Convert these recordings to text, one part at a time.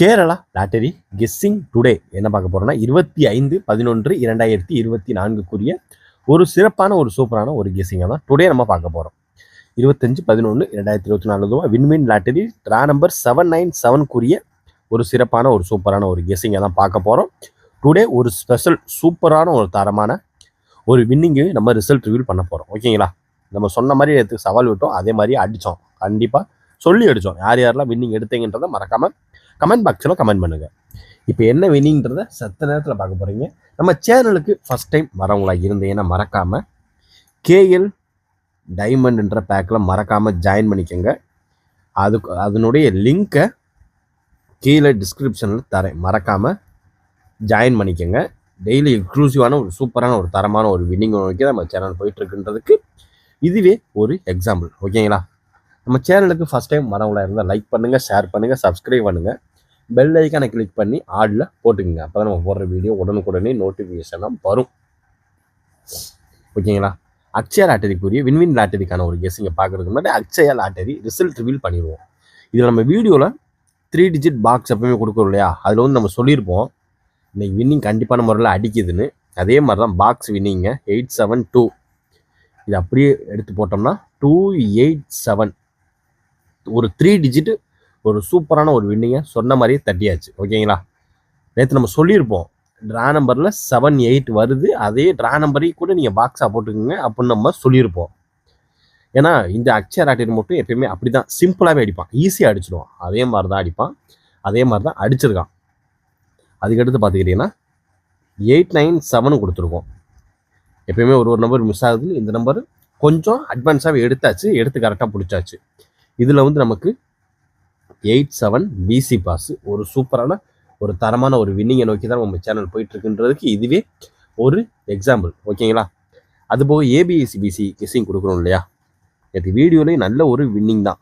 Kerala lottery guessing today என்ன பார்க்க போறோம்னா 25/11/2024 ஒரு சிறப்பான ஒரு சூப்பரான ஒரு கெஸ்ஸிங்கை தான் டுடே நம்ம பார்க்க போறோம். 25/11/2024 வின்வின் லாட்டரி ட்ரா நம்பர் 797 ஒரு சிறப்பான ஒரு சூப்பரான ஒரு கெஸ்ஸிங்கை தான் பார்க்க போறோம். டுடே ஒரு ஸ்பெஷல் சூப்பரான ஒரு தரமான ஒரு வின்னிங்கு நம்ம ரிசல்ட் ரிவீல் பண்ண போறோம். ஓகேங்களா? நம்ம சொன்ன மாதிரி நேற்று சவால் விட்டோம், அதே மாதிரி அடித்தோம். கண்டிப்பாக சொல்லி அடித்தோம். யார் யாரெல்லாம் வின்னிங் எடுத்தீங்கன்றதை மறக்காம கமெண்ட் பாக்ஸில் கமெண்ட் பண்ணுங்க. இப்போ என்ன வின்னிங்கிறத சத்த நேரத்தில் பார்க்க போறீங்க. நம்ம சேனலுக்கு ஃபர்ஸ்ட் டைம் வரவங்களா இருந்தீங்கன்னா மறக்காம கேஎல் டைமண்ட்ன்ற பேக்கில் மறக்காம ஜாயின் பண்ணிக்கோங்க. அதனுடைய லிங்கை கீழே டிஸ்கிரிப்ஷனில் தரேன், மறக்காம ஜாயின் பண்ணிக்கோங்க. டெய்லி எக்ஸ்க்ளூசிவான ஒரு சூப்பரான ஒரு தரமான ஒரு வின்னிங் நோக்கி நம்ம சேனல் போயிட்டுருக்குன்றதுக்கு இதுவே ஒரு எக்ஸாம்பிள். ஓகேங்களா? நம்ம சேனலுக்கு ஃபஸ்ட் டைம் வரவங்களா இருந்தால் லைக் பண்ணுங்கள், ஷேர் பண்ணுங்கள், சப்ஸ்கிரைப் பண்ணுங்கள், பெல் ஐக்கானை கிளிக் பண்ணி ஆடில் போட்டுக்குங்க. அப்போ தான் நம்ம போடுற வீடியோ உடனுக்குடனே நோட்டிஃபிகேஷனாக வரும். ஓகேங்களா? அக்ஷயா லாட்டரிக்குரிய வின்வின் லாட்டரிக்கான ஒரு கெஸ்ஸிங்கை பார்க்குறதுக்கு முன்னாடி அக்ஷயா லாட்டரி ரிசல்ட் ரிவீல் பண்ணிடுவோம். இதில் நம்ம வீடியோவில் 3 டிஜிட் பாக்ஸ் எப்பவுமே கொடுக்குறோம் இல்லையா? அதில் வந்து நம்ம சொல்லியிருப்போம் இன்னைக்கு வின்னிங் கண்டிப்பான முறையில் அடிக்குதுன்னு. அதே மாதிரி தான் பாக்ஸ் வின்னிங்க 872. இது அப்படியே எடுத்து போட்டோம்னா 287 ஒரு 3 டிஜிட் ஒரு சூப்பரான ஒரு வின்னிங்கை சொன்ன மாதிரியே தட்டியாச்சு. ஓகேங்களா? நேற்று நம்ம சொல்லியிருப்போம் ட்ரா நம்பரில் 78 வருது, அதே ட்ரா நம்பரையும் கூட நீங்கள் பாக்ஸாக போட்டுக்கோங்க அப்படின்னு நம்ம சொல்லியிருப்போம். ஏன்னா இந்த அக்ஷயா லாட்டரி மட்டும் எப்பயுமே அப்படி தான் சிம்பிளாகவே அடிப்பான், ஈஸியாக அடிச்சிடுவான். அதே மாதிரி தான் அடிப்பான், அதே மாதிரி தான் அடிச்சிருக்கான். அதுக்கடுத்து பார்த்துக்கிட்டிங்கன்னா 897 கொடுத்துருக்கோம். எப்பயுமே ஒரு நம்பர் மிஸ் ஆகுது, இந்த நம்பர் கொஞ்சம் அட்வான்ஸாகவே எடுத்தாச்சு, எடுத்து கரெக்டாக பிடிச்சாச்சு. இதில் வந்து நமக்கு 87 பிசி பாஸ் ஒரு சூப்பரான ஒரு தரமான ஒரு வின்னிங்கை நோக்கி தான் நம்ம சேனல் போயிட்டுருக்குன்றதுக்கு இதுவே ஒரு எக்ஸாம்பிள். ஓகேங்களா? அதுபோக ஏபிஎஸ்சி பிசி கெஸ்ஸிங் கொடுக்குறோம் இல்லையா? நேற்று வீடியோலேயும் நல்ல ஒரு வின்னிங் தான்.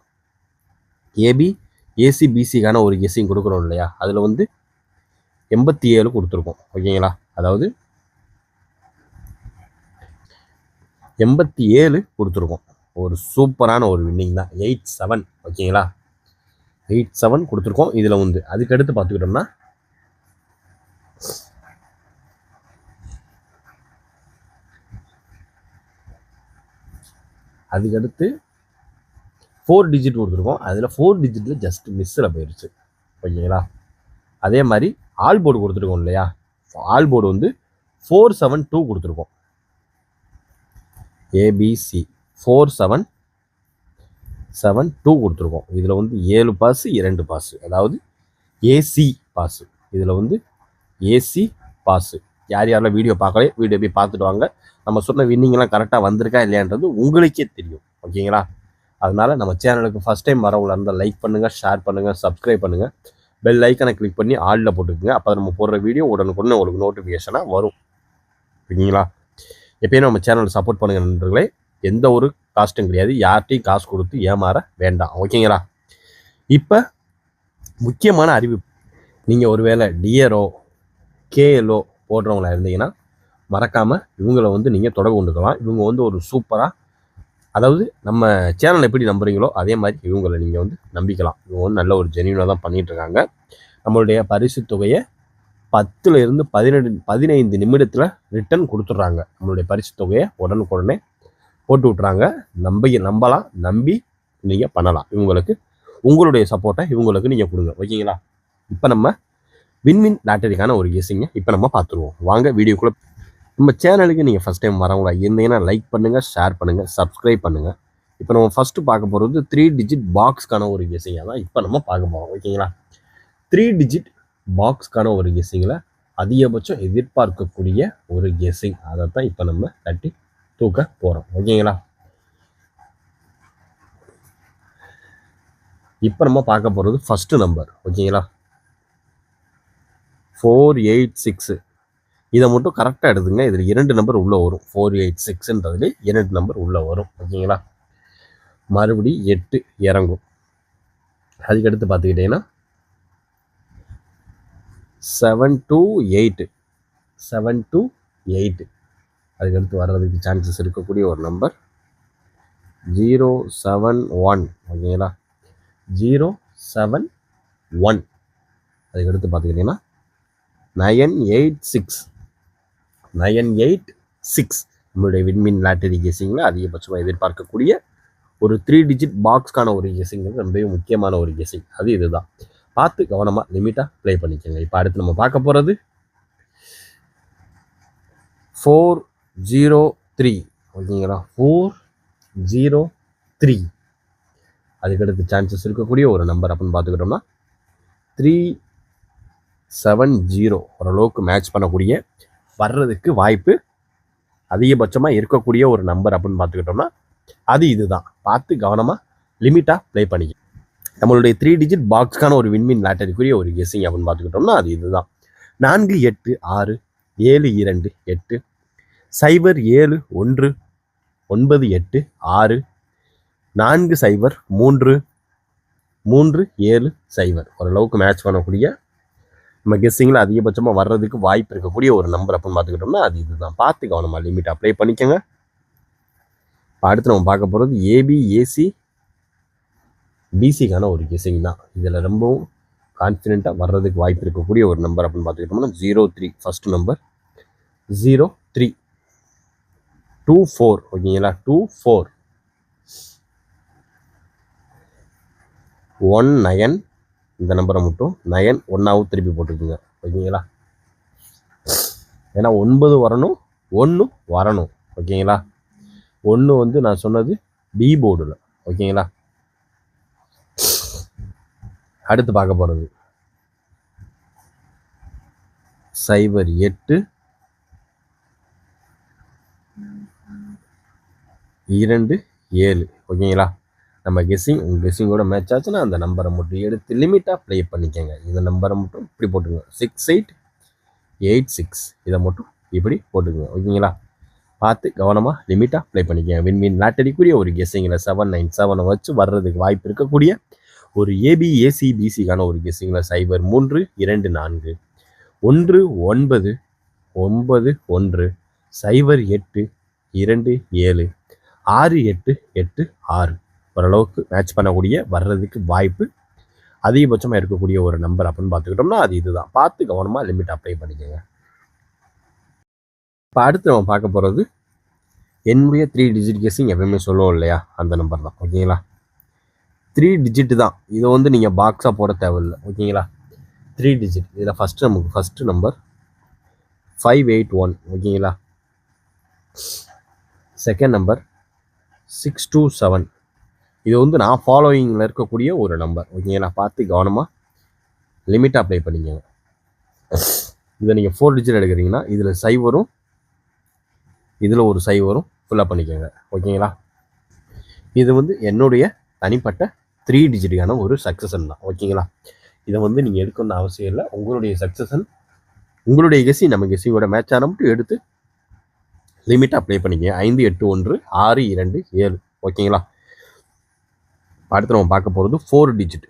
ஏசிபிசிக்கான ஒரு கெஸ்ஸிங் கொடுக்குறோம் இல்லையா? அதில் வந்து 87 கொடுத்துருக்கோம். ஓகேங்களா? அதாவது 87 கொடுத்துருக்கோம். ஒரு சூப்பரான ஒரு வின்னிங் தான் 87. ஓகேங்களா? 87 கொடுத்துருக்கோம். இதில் வந்து அதுக்கடுத்து பார்த்துக்கிட்டோம்னா அதுக்கடுத்து 4 டிஜிட் கொடுத்துருக்கோம். அதில் 4 டிஜிட்டில் ஜஸ்ட் மிஸ்ஸில் போயிடுச்சு. ஓகேங்களா? அதே மாதிரி ஆல் போர்டு கொடுத்துருக்கோம் இல்லையா? ஆல் போர்டு வந்து 472 கொடுத்துருக்கோம். ஏபிசி 472 கொடுத்துருக்கோம். இதில் வந்து 7 பாஸ் 2 பாஸ், அதாவது ஏசி பாஸ். இதில் வந்து ஏசி பாஸ். யார் யாரெல்லாம் வீடியோ பார்க்கல வீடியோ போய் பார்த்துட்டு வாங்க. நம்ம சொன்ன வின்னிங்லாம் கரெக்டாக வந்திருக்கா இல்லையான்றது உங்களுக்கே தெரியும். ஓகேங்களா? அதனால் நம்ம சேனலுக்கு ஃபஸ்ட் டைம் வரவங்களா இருந்தால் லைக் பண்ணுங்கள், ஷேர் பண்ணுங்கள், சப்ஸ்கிரைப் பண்ணுங்கள், பெல் ஐக்கனை கிளிக் பண்ணி ஆலில் போட்டுக்குங்க. அப்போ நம்ம போடுற வீடியோ உடனுக்குடனே உங்களுக்கு நோட்டிஃபிகேஷனாக வரும். ஓகேங்களா? எப்பயும் நம்ம சேனலை சப்போர்ட் பண்ணுங்கள் நண்பர்களே. எந்த ஒரு காஸ்ட்டும் கிடையாது, யார்கிட்டையும் காசு கொடுத்து ஏமாற வேண்டாம். ஓகேங்களா? இப்போ முக்கியமான அறிவிப்பு. நீங்கள் ஒருவேளை டிஆர்ஓ கேஎல்ஓ போடுறவங்களா இருந்தீங்கன்னா மறக்காமல் இவங்களை வந்து நீங்கள் தொடர்பு கொண்டுக்கலாம். இவங்க வந்து ஒரு சூப்பராக, அதாவது நம்ம சேனல் எப்படி நம்புறீங்களோ அதே மாதிரி இவங்களை நீங்கள் வந்து நம்பிக்கலாம். இவங்க வந்து நல்ல ஒரு ஜென்யூனாக தான் பண்ணிகிட்ருக்காங்க. நம்மளுடைய பரிசு தொகையை 10லிருந்து 15 நிமிடத்தில் ரிட்டர்ன் கொடுத்துட்றாங்க. நம்மளுடைய பரிசு தொகையை உடனுக்குடனே போட்டு விட்றாங்க. நம்பலாம், நம்பி நீங்கள் பண்ணலாம். இவங்களுக்கு உங்களுடைய சப்போர்ட்டை இவங்களுக்கு நீங்கள் கொடுங்க. ஓகேங்களா? இப்போ நம்ம வின்வின் லாட்டரிக்கான ஒரு கெஸ்ஸிங்கை இப்போ நம்ம பார்த்துருவோம். வாங்க வீடியோக்குள்ளே. நம்ம சேனலுக்கு நீங்கள் ஃபஸ்ட் டைம் வரவங்களா இருந்தீங்கன்னா லைக் பண்ணுங்கள், ஷேர் பண்ணுங்கள், சப்ஸ்கிரைப் பண்ணுங்கள். இப்போ நம்ம ஃபஸ்ட்டு பார்க்க போகிறது 3 டிஜிட் பாக்ஸ்க்கான ஒரு கெஸ்ஸிங்காக தான் இப்போ நம்ம பார்க்க போகிறோம். ஓகேங்களா? 3 டிஜிட் பாக்ஸ்க்கான ஒரு கெஸ்ஸிங்கில் அதிகபட்சம் எதிர்பார்க்கக்கூடிய ஒரு கெஸ்ஸிங், அதை தான் இப்போ நம்ம தட்டி தூக்க போகிறோம். ஓகேங்களா? இப்போ நம்ம பார்க்க போகிறது ஃபஸ்ட்டு நம்பர். ஓகேங்களா? 486. இதை மட்டும் கரெக்டாக எடுத்துங்க. இதில் 2 நம்பர் உள்ளே வரும். 486ன்றதுல 2 நம்பர் உள்ளே வரும். ஓகேங்களா? மறுபடி 8 இறங்கும். அதுக்கடுத்து பார்த்துக்கிட்டிங்கன்னா 728. அதுக்கடுத்து வர்றதுக்கு சான்சஸ் இருக்கக்கூடிய ஒரு நம்பர் 071. ஓகேங்களா? 071. அதுக்கடுத்து பார்த்துக்கிட்டிங்கன்னா 986 986 நம்மளுடைய விண்மீன் லாட்டரி கெஸிங்கில் அதிகபட்சமாக எதிர்பார்க்கக்கூடிய ஒரு 3 டிஜிட் பாக்ஸ்க்கான ஒரு கெஸிங்கிறது ரொம்பவே முக்கியமான ஒரு கெஸிங். அது இதுதான். பார்த்து கவனமாக லிமிட்டாக ப்ளே பண்ணிக்கோங்க. இப்போ அடுத்து நம்ம பார்க்க போகிறது 403 ஓகேங்களா. 403 அதுக்கடுத்து சான்சஸ் இருக்கக்கூடிய ஒரு நம்பர் அப்படின்னு பார்த்துக்கிட்டோம்னா 370 ஓரளவுக்கு மேட்ச் பண்ணக்கூடிய வர்றதுக்கு வாய்ப்பு அதிகபட்சமாக இருக்கக்கூடிய ஒரு நம்பர் அப்படின்னு பார்த்துக்கிட்டோம்னா அது இதுதான். பார்த்து கவனமாக லிமிட்டாக ப்ளே பண்ணிக்க. நம்மளுடைய 3 டிஜிட் பாக்ஸ்க்கான ஒரு விண்மீன் லாட்டரிக்குரிய ஒரு கெஸிங் அப்படின்னு பார்த்துக்கிட்டோம்னா அது இதுதான். 486 72 8 071 98 6 403 370 ஓரளவுக்கு மேட்ச் பண்ணக்கூடிய நம்ம கெஸ்ஸிங்கில் அதிகபட்சமாக வர்றதுக்கு வாய்ப்பு இருக்கக்கூடிய ஒரு நம்பர் அப்படின்னு பார்த்துக்கிட்டோம்னா அது இதுதான். பார்த்து கவனமாக லிமிட் அப்ளை பண்ணிக்கோங்க. அடுத்து நம்ம பார்க்க போகிறது ஏபிஏசி பிசிக்கான ஒரு கெஸ்ஸிங் தான். இதில் ரொம்பவும் கான்ஃபிடென்ட்டாக வர்றதுக்கு வாய்ப்பு இருக்கக்கூடிய ஒரு நம்பர் அப்படின்னு பார்த்துக்கிட்டோம்னா 03 ஃபர்ஸ்ட் நம்பர் 03 24 ஓகேங்களா. 24 19 இந்த நம்பரை மட்டும் 9 ஒன்றாவும் திருப்பி போட்டுக்குங்க ஓகேங்களா. ஏன்னா 9 வரணும் 1 வரணும் ஓகேங்களா. 1 வந்து நான் சொன்னது பி போர்டில் ஓகேங்களா. அடுத்து பார்க்க போகிறது 08 27 ஓகேங்களா. நம்ம உங்கள் கெஸ்ஸிங்கோட மேட்ச் ஆச்சுன்னா அந்த நம்பரை மட்டும் எடுத்து லிமிட்டாக ப்ளே பண்ணிக்கோங்க. இந்த நம்பரை மட்டும் இப்படி போட்டுங்க 6886 இதை மட்டும் இப்படி போட்டுக்குங்க ஓகேங்களா. பார்த்து கவனமாக லிமிட்டாக ப்ளே பண்ணிக்கோங்க. விண்மீன் லாட்டரிக்குரிய ஒரு கெஸ்ஸிங்கில் 797 வச்சு வர்றதுக்கு வாய்ப்பு இருக்கக்கூடிய ஒரு ஏபிஏசிபிசிக்கான ஒரு கெஸ்ஸிங்கில் 03 24 19 91 08 27 6886 ஓரளவுக்கு மேட்ச் பண்ணக்கூடிய வர்றதுக்கு வாய்ப்பு அதிகபட்சமாக இருக்கக்கூடிய ஒரு நம்பர் அப்படின்னு பார்த்துக்கிட்டோம்னா அது இதுதான். பார்த்து கவனமாக லிமிட் அப்ளை பண்ணிக்கோங்க. இப்போ அடுத்து நம்ம பார்க்க போகிறது என்னுடைய 3 டிஜிட் கெஸ்ஸிங் எப்பவுமே சொல்லுவோம் இல்லையா, அந்த நம்பர் தான் ஓகேங்களா. 3 டிஜிட் தான். இதை வந்து நீங்கள் பாக்ஸாக போட தேவையில்லை ஓகேங்களா. 3 டிஜிட். இதில் நமக்கு ஃபஸ்ட்டு நம்பர் 581 ஓகேங்களா. Second number 627. இது வந்து நான் ஃபாலோயிங்கில் இருக்கக்கூடிய ஒரு நம்பர் ஓகேங்களா. பார்த்து கவனமாக லிமிட்டாக அப்ளை பண்ணிக்கோங்க. இதை நீங்கள் 4 டிஜிட் எடுக்கிறீங்கன்னா இதில் 0 வரும், இதில் ஒரு 0 வரும், ஃபுல்லாக பண்ணிக்கோங்க ஓகேங்களா. இது வந்து என்னுடைய தனிப்பட்ட 3 டிஜிட்டுக்கான ஒரு சக்ஸஸன் தான் ஓகேங்களா. இதை வந்து நீங்கள் எடுக்கணும்னு அவசியம் இல்லை. உங்களுடைய சக்ஸஸன் உங்களுடைய கெஸ்ஸி நம்ம கெஸ்ஸியோட மேட்ச் ஆன மட்டும் எடுத்து லிமிட்டாக அப்ளை பண்ணிக்கங்க. 581 627 ஓகேங்களா. அடுத்து நம்ம பார்க்க போகிறது 4 டிஜிட்.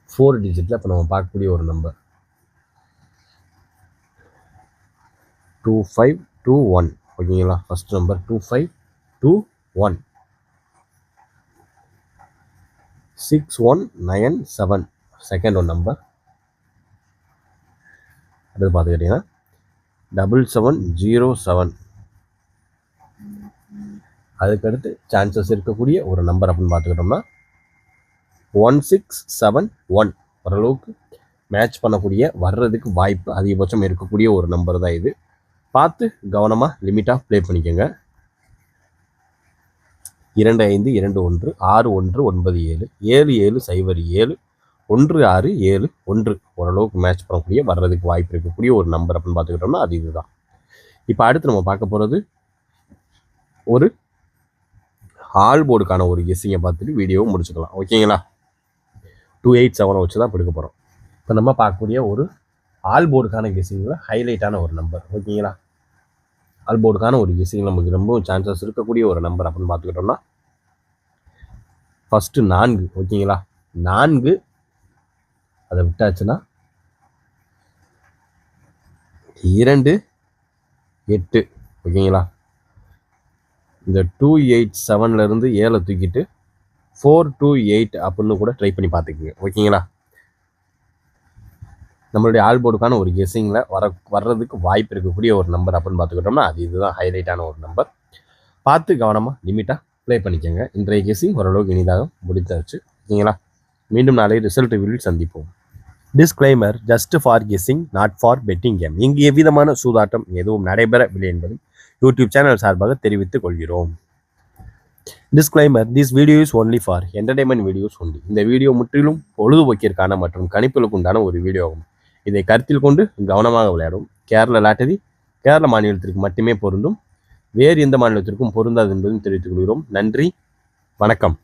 4 டிஜிட்டில் இப்போ நம்ம பார்க்கக்கூடிய ஒரு நம்பர் 2521 ஓகேங்களா. First number 2521 6197 second one number. அடுத்து பார்த்துக்கிட்டிங்கன்னா 7707. அதுக்கடுத்து சான்சஸ் இருக்கக்கூடிய ஒரு நம்பர் அப்படின்னு பார்த்துக்கிட்டோம்னா 1671 ஓரளவுக்கு மேட்ச் பண்ணக்கூடிய வர்றதுக்கு வாய்ப்பு அதிகபட்சம் இருக்கக்கூடிய ஒரு நம்பர் தான் இது. பார்த்து கவனமாக லிமிட்டாக ப்ளே பண்ணிக்கோங்க. 2521 6197 7707 1671 ஓரளவுக்கு மேட்ச் பண்ணக்கூடிய வர்றதுக்கு வாய்ப்பு இருக்கக்கூடிய ஒரு நம்பர் அப்படின்னு பார்த்துக்கிட்டோம்னா அது இதுதான். இப்போ அடுத்து நம்ம பார்க்க போகிறது ஒரு ஆல் போர்டுக்கான ஒரு கெஸ்ஸிங்கை பார்த்துட்டு வீடியோவும் முடிச்சுக்கலாம் ஓகேங்களா. 287 வச்சு தான் எடுக்க போகிறோம். இப்போ நம்ம பார்க்கக்கூடிய ஒரு ஆல் போர்டுக்கான கெஸ்ஸிங்கில் ஹைலைட்டான ஒரு நம்பர் ஓகேங்களா. ஆல் போர்டுக்கான ஒரு கெஸ்ஸிங் நமக்கு ரொம்ப சான்சஸ் இருக்கக்கூடிய ஒரு நம்பர் அப்படின்னு பார்த்துக்கிட்டோம்னா ஃபஸ்ட்டு 4 ஓகேங்களா. 4 அதை விட்டாச்சுன்னா 2 8 ஓகேங்களா. இந்த 287 இருந்து 7 தூக்கிட்டு 428 அப்படின்னு கூட ட்ரை பண்ணி பார்த்துக்குங்க. ஓகேங்களா? நம்மளுடைய ஆல் போர்டுக்கான ஒரு கெஸ்ஸிங்கில் வர்றதுக்கு வாய்ப்பு இருக்கக்கூடிய ஒரு நம்பர் அப்படின்னு பார்த்துக்கிட்டோம்னா அது இதுதான் ஹைலைட்டான ஒரு நம்பர். பார்த்து கவனமாக லிமிட்டாக ப்ளே பண்ணிக்கோங்க. இன்றைய கெஸ்ஸிங் ஓரளவுக்கு இனிதாக முடித்தாச்சு. ஓகேங்களா? மீண்டும் நாளை ரிசல்ட் ரிவ்யூவில் சந்திப்போம். Disclaimer, just for guessing, not for betting game. இங்கு எவ்விதமான சூதாட்டம் எதுவும் நடைபெறவில்லை என்பதும் யூடியூப் சேனல் சார்பாக தெரிவித்துக் கொள்கிறோம். Disclaimer, this video is only for entertainment videos only. இந்த வீடியோ முற்றிலும் பொழுதுபோக்கிற்கான மற்றும் கணிப்புகளுக்கு உண்டான ஒரு வீடியோ ஆகும். இதை கருத்தில் கொண்டு கவனமாக விளையாடும். கேரள லாட்டரி கேரள மாநிலத்திற்கு மட்டுமே பொருந்தும். வேறு எந்த மாநிலத்திற்கும் பொருந்தாது என்பதும் தெரிவித்துக் கொள்கிறோம். நன்றி, வணக்கம்.